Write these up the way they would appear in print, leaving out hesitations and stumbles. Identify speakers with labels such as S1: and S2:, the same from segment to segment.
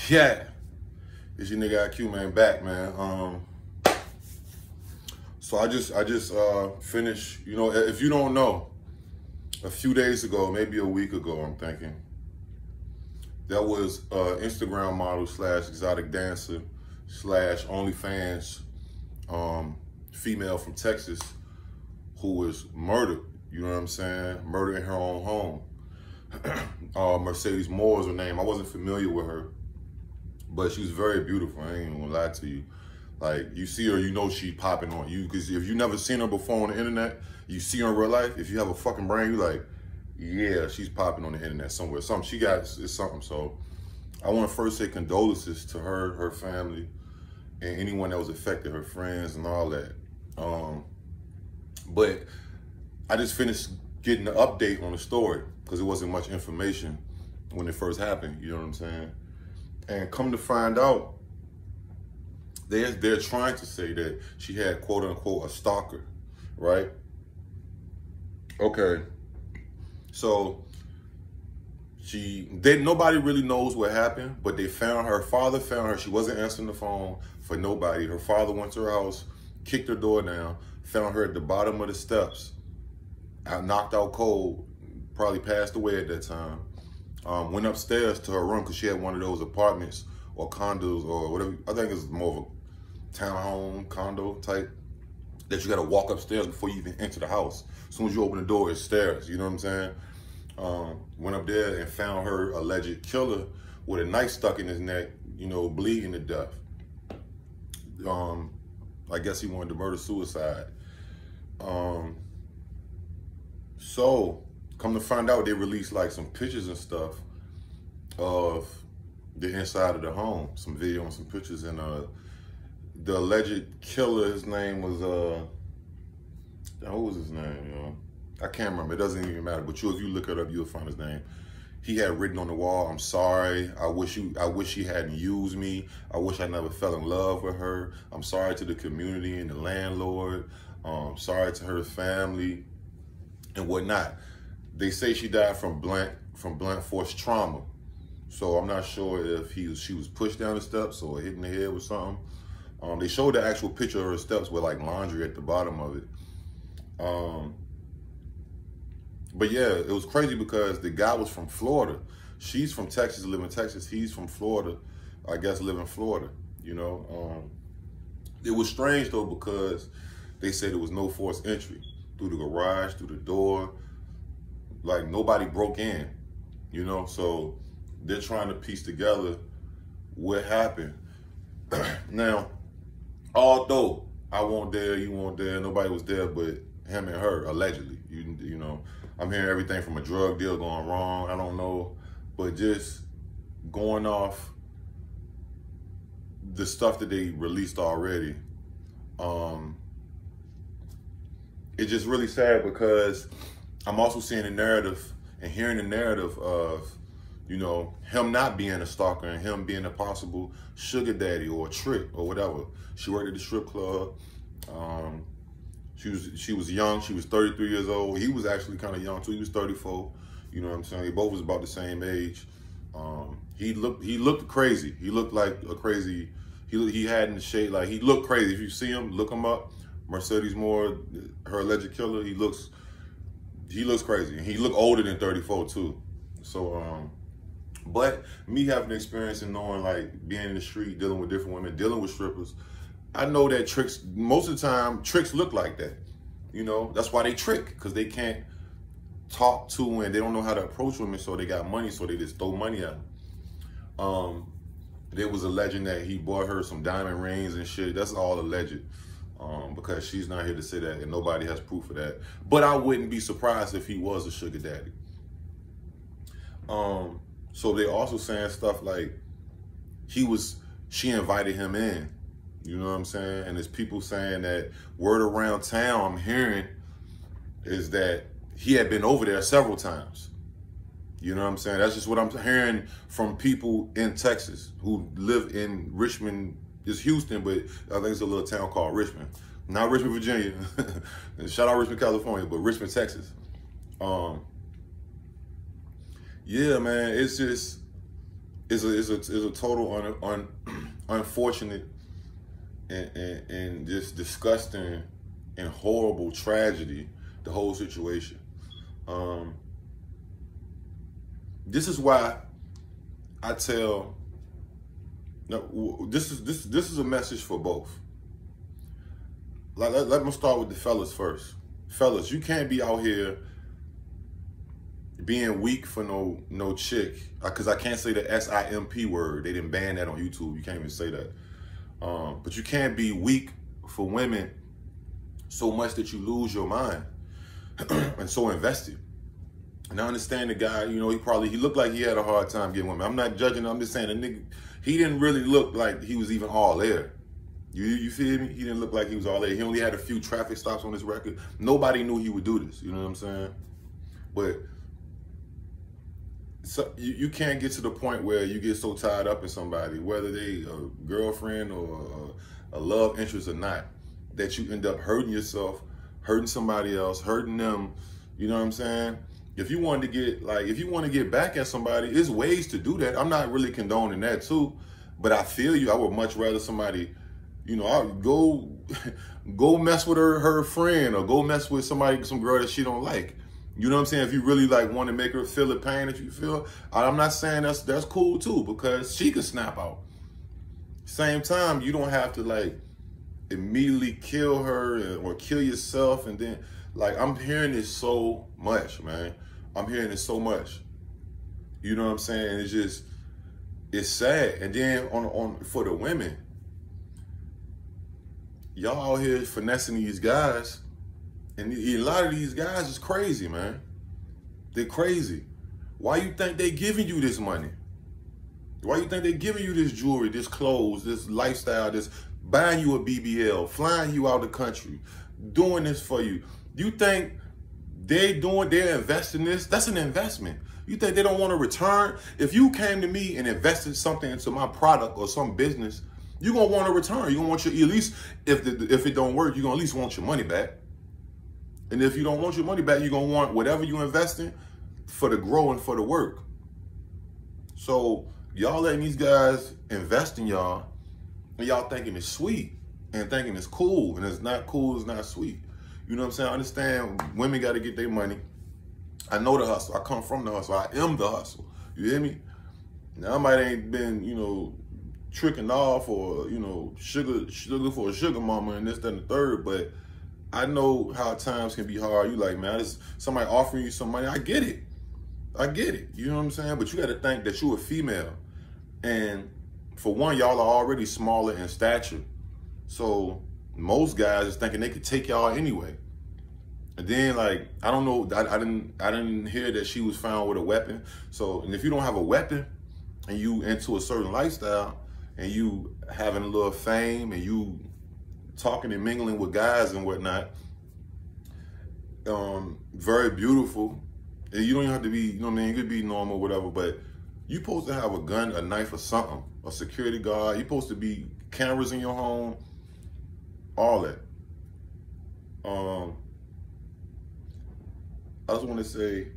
S1: Yeah, it's your nigga IQ, man, back, man. So I just finished. You know, if you don't know, a few days ago, maybe a week ago, I'm thinking, that was Instagram model slash exotic dancer slash OnlyFans female from Texas who was murdered. You know what I'm saying? Murdered in her own home. Mercedes Morr is her name. I wasn't familiar with her, but she was very beautiful. I ain't even gonna lie to you. Like, you see her, you know she's popping on you. Because if you never seen her before on the internet, you see her in real life, if you have a fucking brain, you're like, yeah, she's popping on the internet somewhere. Something she got is something. So I want to first say condolences to her, her family, and anyone that was affected, her friends and all that. But I just finished getting the update on the story because there wasn't much information when it first happened. You know what I'm saying? And come to find out, they're trying to say that she had, quote unquote, a stalker, right? Okay. So nobody really knows what happened, but they found her. Her father found her. She wasn't answering the phone for nobody. Her father went to her house, kicked her door down, found her at the bottom of the steps, knocked out cold, probably passed away at that time. Went upstairs to her room because she had one of those apartments or condos or whatever. I think it's more of a townhome condo type that you got to walk upstairs before you even enter the house. As soon as you open the door, it's stairs. You know what I'm saying? Went up there and found her alleged killer with a knife stuck in his neck, you know, bleeding to death. I guess he wanted to murder-suicide. So, come to find out, they released like some pictures and stuff of the inside of the home, some video and some pictures, and the alleged killer, his name was, what was his name, you know? I can't remember, it doesn't even matter, but if you look it up, you'll find his name. He had written on the wall, "I'm sorry, I wish she hadn't used me. I wish I never fell in love with her. I'm sorry to the community and the landlord. Sorry to her family," and whatnot. They say she died from blunt force trauma. So I'm not sure if she was pushed down the steps or hit in the head with something. They showed the actual picture of her steps with like laundry at the bottom of it. But yeah, it was crazy because the guy was from Florida. She's from Texas, live in Texas. He's from Florida, I guess, live in Florida, you know. It was strange though because they said there was no forced entry through the garage, through the door. Like nobody broke in, you know. So they're trying to piece together what happened. Now, although I wasn't there, you weren't there, nobody was there but him and her, allegedly. You know, I'm hearing everything from a drug deal going wrong, I don't know, but just going off the stuff that they released already, it's just really sad because I'm also seeing the narrative and hearing the narrative of, you know, him not being a stalker and him being a possible sugar daddy or a trick or whatever. She worked at the strip club. She was young. She was 33 years old. He was actually kind of young too. He was 34. You know what I'm saying? They both was about the same age. He looked crazy. He looked like a crazy. He had in the shade, like he looked crazy. If you see him, look him up. Mercedes Morr, her alleged killer. He looks crazy. And he looked older than 34 too. So but me having experience and knowing, like, being in the street, dealing with different women, dealing with strippers, I know that tricks, most of the time, tricks look like that. You know, that's why they trick, because they can't talk to and they don't know how to approach women, so they got money, so they just throw money at them. There was a legend that he bought her some diamond rings and shit. That's all alleged, because she's not here to say that and nobody has proof of that. But I wouldn't be surprised if he was a sugar daddy. So they're also saying stuff like she invited him in. You know what I'm saying? And there's people saying that word around town I'm hearing is that he had been over there several times. You know what I'm saying? That's just what I'm hearing from people in Texas who live in Richmond. It's Houston, but I think it's a little town called Richmond. Not Richmond, Virginia. Shout out Richmond, California, but Richmond, Texas. Yeah, man, it's is a total unfortunate and just disgusting and horrible tragedy. The whole situation. This is why I tell. No, this is a message for both. Let me start with the fellas first. Fellas, you can't be out here being weak for no chick, because I can't say the SIMP word. They didn't ban that on YouTube. You can't even say that. But you can't be weak for women so much that you lose your mind and so invested. And I understand the guy, you know, he looked like he had a hard time getting women. I'm not judging him. I'm just saying the nigga, he didn't really look like he was even all there. You feel me? He didn't look like he was all there. He only had a few traffic stops on his record. Nobody knew he would do this. You know what I'm saying? But so you can't get to the point where you get so tied up in somebody, whether they a girlfriend or a love interest or not, that you end up hurting yourself, hurting somebody else, hurting them. You know what I'm saying? If you want to get back at somebody, there's ways to do that. I'm not really condoning that too, but I feel you. I would much rather somebody, you know, I would go mess with her friend, or go mess with some girl that she don't like. You know what I'm saying? If you really want to make her feel the pain that you feel, I'm not saying that's cool too, because she could snap out. Same time, you don't have to immediately kill her or kill yourself. And then I'm hearing this so much, man. I'm hearing this so much. You know what I'm saying? It's sad. And then for the women, y'all out here finessing these guys, and a lot of these guys is crazy, man. They're crazy. Why you think they giving you this money? Why you think they giving you this jewelry, this clothes, this lifestyle, this buying you a BBL, flying you out of the country, doing this for you? You think they're investing this? That's an investment. You think they don't want to return? If you came to me and invested something into my product or some business, you're going to want to return. You're going to want at least, if it don't work, you're going to at least want your money back. And if you don't want your money back, you're going to want whatever you invest in for the grow and for the work. So y'all letting these guys invest in y'all, and y'all thinking it's sweet and thinking it's cool, and it's not cool, it's not sweet. You know what I'm saying? I understand women got to get their money. I know the hustle. I come from the hustle. I am the hustle. You hear me? Now, I might ain't been, you know, tricking off or, you know, sugar for a sugar mama and this, that, and the third, but I know how times can be hard. You like, man, this somebody offering you some money. I get it. I get it. You know what I'm saying? But you got to think that you a female. And for one, y'all are already smaller in stature. So most guys is thinking they could take y'all anyway. And then I don't know, I didn't hear that she was found with a weapon. So, and if you don't have a weapon and you into a certain lifestyle and you having a little fame and you talking and mingling with guys and whatnot, very beautiful. And you don't even have to be, you know what I mean, you could be normal, whatever, but you supposed to have a gun, a knife or something, a security guard. You supposed to be cameras in your home, all that. I just want to say,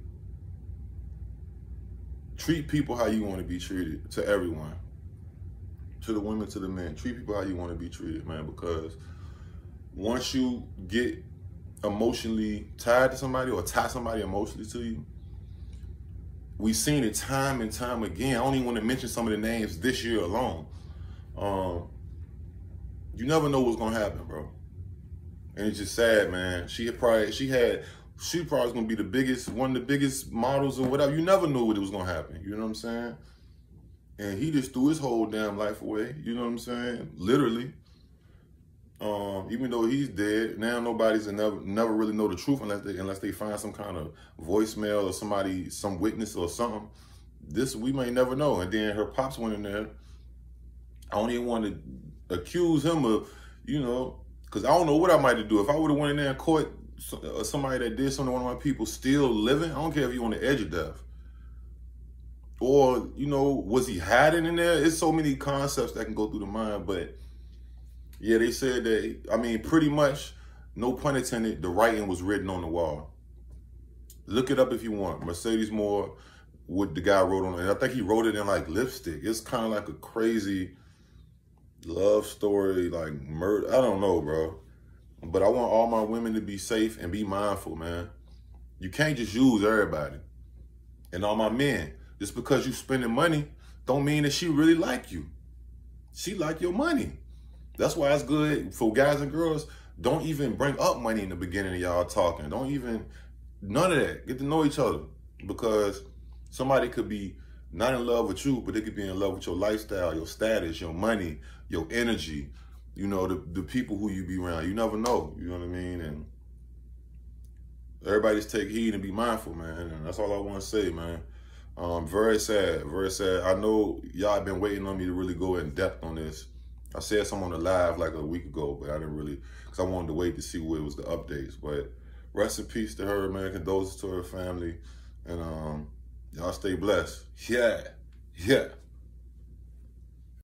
S1: treat people how you want to be treated, to everyone. To the women, to the men. Treat people how you want to be treated, man, because once you get emotionally tied to somebody or tie somebody emotionally to you, we've seen it time and time again. I don't even want to mention some of the names this year alone. You never know what's going to happen, bro. And it's just sad, man. She probably was going to be one of the biggest models or whatever. You never knew what was going to happen. You know what I'm saying? And he just threw his whole damn life away. You know what I'm saying? Literally. Even though he's dead, now nobody's never really know the truth unless they find some kind of voicemail or some witness or something. We may never know. And then her pops went in there. I don't even want to accuse him of, you know, because I don't know what I might do. If I would have went in there and caught somebody that did something to one of my people still living, I don't care if you're on the edge of death. Or, you know, was he hiding in there? It's so many concepts that can go through the mind, but yeah, they said that, I mean, pretty much, no pun intended, the writing was written on the wall. Look it up if you want. Mercedes Morr, what the guy wrote on it. And I think he wrote it in like lipstick. It's kind of like a crazy love story, like murder. I don't know, bro. But I want all my women to be safe and be mindful, man. You can't just use everybody. And all my men, just because you spending money, don't mean that she really like you. She like your money. That's why it's good for guys and girls. Don't even bring up money in the beginning of y'all talking. Don't even, none of that. Get to know each other. Because somebody could be not in love with you, but they could be in love with your lifestyle, your status, your money, your energy, you know, the people who you be around. You never know, you know what I mean? And everybody just take heed and be mindful, man. And that's all I want to say, man. Very sad, very sad. I know y'all been waiting on me to really go in depth on this. I said something on the live like a week ago, but I didn't really, because I wanted to wait to see what was the updates. But rest in peace to her, man. Condolences to her family. And y'all stay blessed. Yeah.